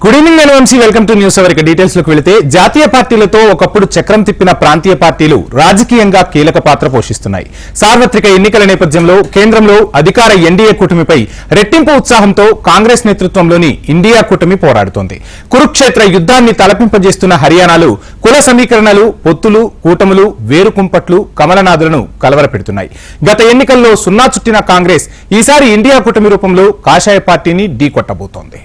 Good evening NMC welcome to news hour. Details లోకి వెళితే జాతీయ పార్టీలతో ఒకప్పుడు చక్రం తిప్పిన ప్రాంతీయ పార్టీలు రాజకీయంగా కీలక పాత్ర పోషిస్తున్నాయి. సార్వత్రిక ఎన్నికల నేపథ్యంలో కేంద్రంలో అధికార ఎన్డీఏ కూటమిపై రెట్టింపు ఉత్సాహంతో కాంగ్రెస్ నేతృత్వంలోని ఇండియా కూటమి పోరాడుతోంది. కురుక్షేత్ర యుద్ధాన్ని తలపింపజేస్తున్న హర్యానాలో కుల సమీకరణలు, పొత్తులు, కూటములు, వేరుకుంపట్లు కమలనాథులను కలవరపెడుతున్నాయి. గత ఎన్నికల్లో సున్నా చుట్టిన కాంగ్రెస్ ఈసారి ఇండియా కూటమి రూపంలో కాషాయ పార్టీని ఢీకొట్టబోతోంది.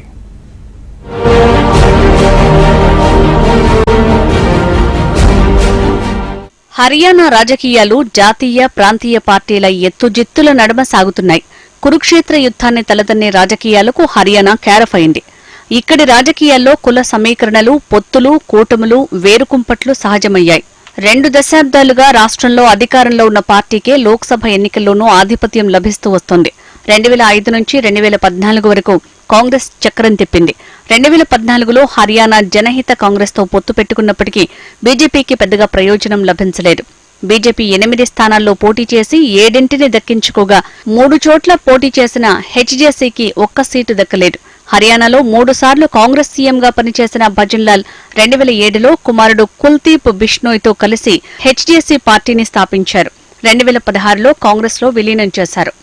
హర్యానా రాజకీయాలు జాతీయ, ప్రాంతీయ పార్టీల ఎత్తుజిత్తుల నడుమ సాగుతున్నాయి. కురుక్షేత్ర యుద్ధాన్ని తలదన్నే రాజకీయాలకు హర్యానా కేరఫైంది. ఇక్కడి రాజకీయాల్లో కుల సమీకరణలు, పొత్తులు, కూటములు, వేరుకుంపట్లు సహజమయ్యాయి. 2 దశాబ్దాలుగా రాష్ట్రంలో అధికారంలో ఉన్న పార్టీకే లోక్సభ ఎన్నికల్లోనూ ఆధిపత్యం లభిస్తూ వస్తోంది. 2005 నుంచి 2014 వరకు కాంగ్రెస్ చక్రం తిప్పింది. 2014లో హర్యానా జనహిత కాంగ్రెస్తో పొత్తు పెట్టుకున్నప్పటికీ బీజేపీకి పెద్దగా ప్రయోజనం లభించలేదు. బీజేపీ 8 స్థానాల్లో పోటీ చేసి 7ని దక్కించుకోగా 3 చోట్ల పోటీ చేసిన హెచ్జేసీకి ఒక్క సీటు దక్కలేదు. హర్యానాలో 3 సార్లు కాంగ్రెస్ సీఎంగా పనిచేసిన భజన్లాల్ 2007లో కుమారుడు కుల్దీప్ బిష్నోయ్తో కలిసి హెచ్జేసీ పార్టీని స్థాపించారు. 2016లో కాంగ్రెస్లో విలీనం చేశారు.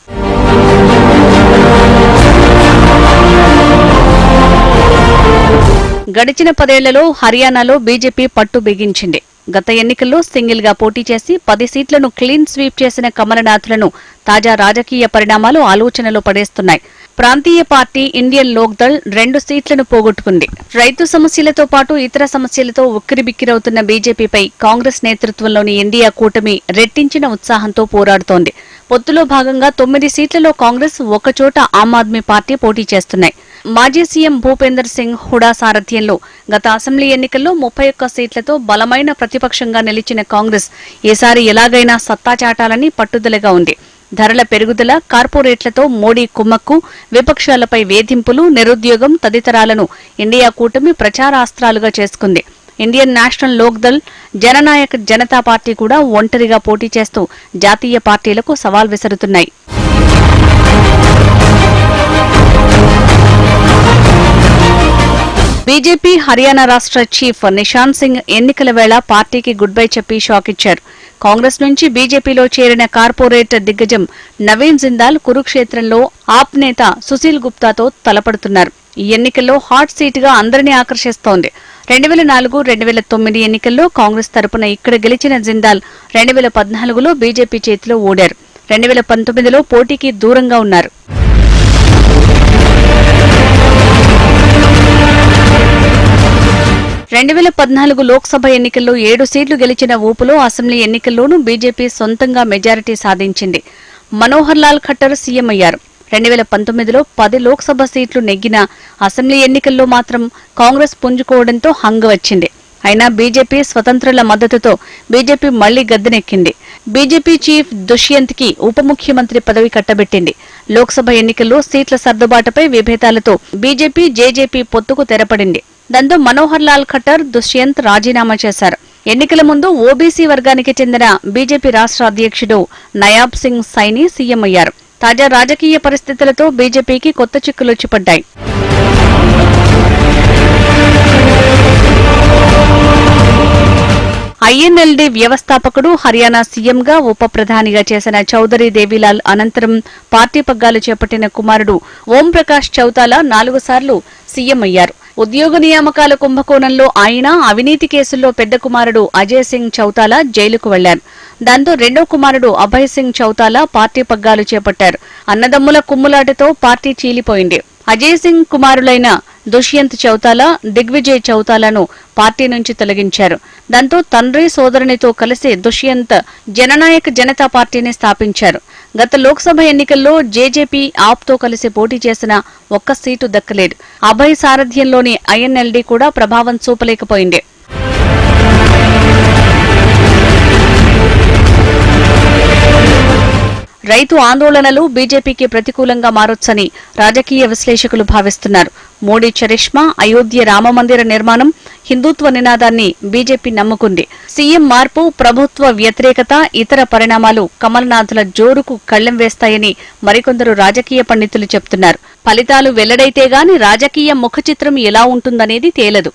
గడిచిన 10 ఏళ్లలో హర్యానాలో బీజేపీ పట్టు బిగించింది. గత ఎన్నికల్లో సింగిల్ గా పోటీ చేసి 10 సీట్లను క్లీన్ స్వీప్ చేసిన కమలనాథులను తాజా రాజకీయ పరిణామాలు ఆలోచనలో పడేస్తున్నాయి. ప్రాంతీయ పార్టీ ఇండియన్ లోక్ దళ్ 2 సీట్లను పోగొట్టుకుంది. రైతు సమస్యలతో పాటు ఇతర సమస్యలతో ఉక్కిరిబిక్కిరవుతున్న బీజేపీపై కాంగ్రెస్ నేతృత్వంలోని ఇండియా కూటమి రెట్టించిన ఉత్సాహంతో పోరాడుతోంది. పొత్తులో భాగంగా 9 సీట్లలో కాంగ్రెస్, ఒకచోట ఆమ్ ఆద్మీ పార్టీ పోటీ చేస్తున్నాయి. మాజీ సీఎం భూపేందర్ సింగ్ హుడా సారథ్యంలో గత అసెంబ్లీ ఎన్నికల్లో 31 సీట్లతో బలమైన ప్రతిపక్షంగా నిలిచిన కాంగ్రెస్ ఈసారి ఎలాగైనా సత్తా చాటాలని పట్టుదలగా ఉంది. ధరల పెరుగుదల, కార్పొరేట్లతో మోడీ కుమ్మక్కు, విపక్షాలపై వేధింపులు, నిరుద్యోగం తదితరాలను ఇండియా కూటమి ప్రచారాస్త్రాలుగా చేసుకుంది. Indian national Lok Dal, Jannayak Janata party కూడా ఒంటరిగా పోటీ చేస్తూ జాతీయ పార్టీలకు సవాల్ విసురుతున్నాయి. బీజేపీ హర్యానా రాష్ట్ర చీఫ్ నిశాంత్ సింగ్ ఎన్నికల వేళ పార్టీకి గుడ్ బై చెప్పి షాక్ ఇచ్చారు. కాంగ్రెస్ నుంచి బీజేపీలో చేరిన కార్పొరేట్ దిగ్గజం నవీన్ జిందాల్ కురుక్షేత్రంలో ఆప్ నేత సుశీల్ గుప్తాతో తలపడుతున్నారు. ఈ ఎన్నికల్లో హాట్ సీటుగా అందరినీ ఆకర్షిస్తోంది. 2004-2009 ఎన్నికల్లో కాంగ్రెస్ తరపున ఇక్కడ గెలిచిన జిందాల్ 2014లో బీజేపీ చేతిలో ఓడారు. 2019లో పోటీకి దూరంగా ఉన్నారు. 2014 లోక్సభ ఎన్నికల్లో 7 సీట్లు గెలిచిన ఊపులో అసెంబ్లీ ఎన్నికల్లోనూ బీజేపీ సొంతంగా మెజారిటీ సాధించింది. మనోహర్ లాల్ ఖట్టర్ సీఎం అయ్యారు. 2019లో 10 లోక్సభ సీట్లు నెగ్గిన అసెంబ్లీ ఎన్నికల్లో మాత్రం కాంగ్రెస్ పుంజుకోవడంతో హంగు వచ్చింది. అయినా బీజేపీ స్వతంత్రుల మద్దతుతో బీజేపీ మళ్లీ గద్దెనెక్కింది. బీజేపీ చీఫ్ దుష్యంత్ కి ఉప ముఖ్యమంత్రి పదవి కట్టబెట్టింది. లోక్సభ ఎన్నికల్లో సీట్ల సర్దుబాటుపై విభేదాలతో బీజేపీ జేజేపీ పొత్తుకు తెరపడింది. దాంతో మనోహర్ లాల్ ఖట్టర్, దుష్యంత్ రాజీనామా చేశారు. ఎన్నికల ముందు ఓబీసీ వర్గానికి చెందిన బీజేపీ రాష్ట్ర అధ్యక్షుడు నయాబ్ సింగ్ సైని సీఎం అయ్యారు. తాజా రాజకీయ పరిస్థితులతో బీజేపీకి కొత్త చిక్కులొచ్చి పడ్డాయి. ఐఎన్ఎల్డీ వ్యవస్థాపకుడు, హర్యానా సీఎంగా ఉప ప్రధానిగా చేసిన చౌదరి దేవీలాల్ అనంతరం పార్టీ పగ్గాలు చేపట్టిన కుమారుడు ఓం ప్రకాష్ చౌతాలా 4 సార్లు సీఎం అయ్యారు. ఉద్యోగ నియామకాల కుంభకోణంలో ఆయన, అవినీతి కేసుల్లో పెద్ద కుమారుడు అజయ్ సింగ్ చౌతాలా జైలుకు వెళ్లారు. దాంతో రెండో కుమారుడు అభయ్ సింగ్ చౌతాలా పార్టీ పగ్గాలు చేపట్టారు. అన్నదమ్ముల కుమ్ములాటతో పార్టీ చీలిపోయింది. అజయ్ సింగ్ కుమారులైన దుష్యంత్ చౌతాలా, దిగ్విజయ్ చౌతాలాను పార్టీ నుంచి తొలగించారు. దాంతో తండ్రి, సోదరునితో కలిసి దుష్యంత్ జననాయక్ జనతా పార్టీని స్థాపించారు. గత లోక్సభ ఎన్నికల్లో జేజేపీ ఆప్తో కలిసి పోటీ చేసిన ఒక్క సీటు దక్కలేదు. అభయ్ సారథ్యంలోని ఐఎన్ఎల్డీ కూడా ప్రభావం చూపలేకపోయింది. రైతు ఆందోళనలు బీజేపీకి ప్రతికూలంగా మారొచ్చని రాజకీయ విశ్లేషకులు భావిస్తున్నారు. మోడీ చరిష్మా, అయోధ్య రామమందిర నిర్మాణం, హిందుత్వ నినాదాన్ని బీజేపీ నమ్ముకుంది. సీఎం మార్పు, ప్రభుత్వ వ్యతిరేకత, ఇతర పరిణామాలు కమల్నాథుల జోరుకు కళ్లెం వేస్తాయని మరికొందరు రాజకీయ పండితులు చెబుతున్నారు. ఫలితాలు వెల్లడైతే గాని రాజకీయ ముఖచిత్రం ఎలా ఉంటుందనేది తేలదు.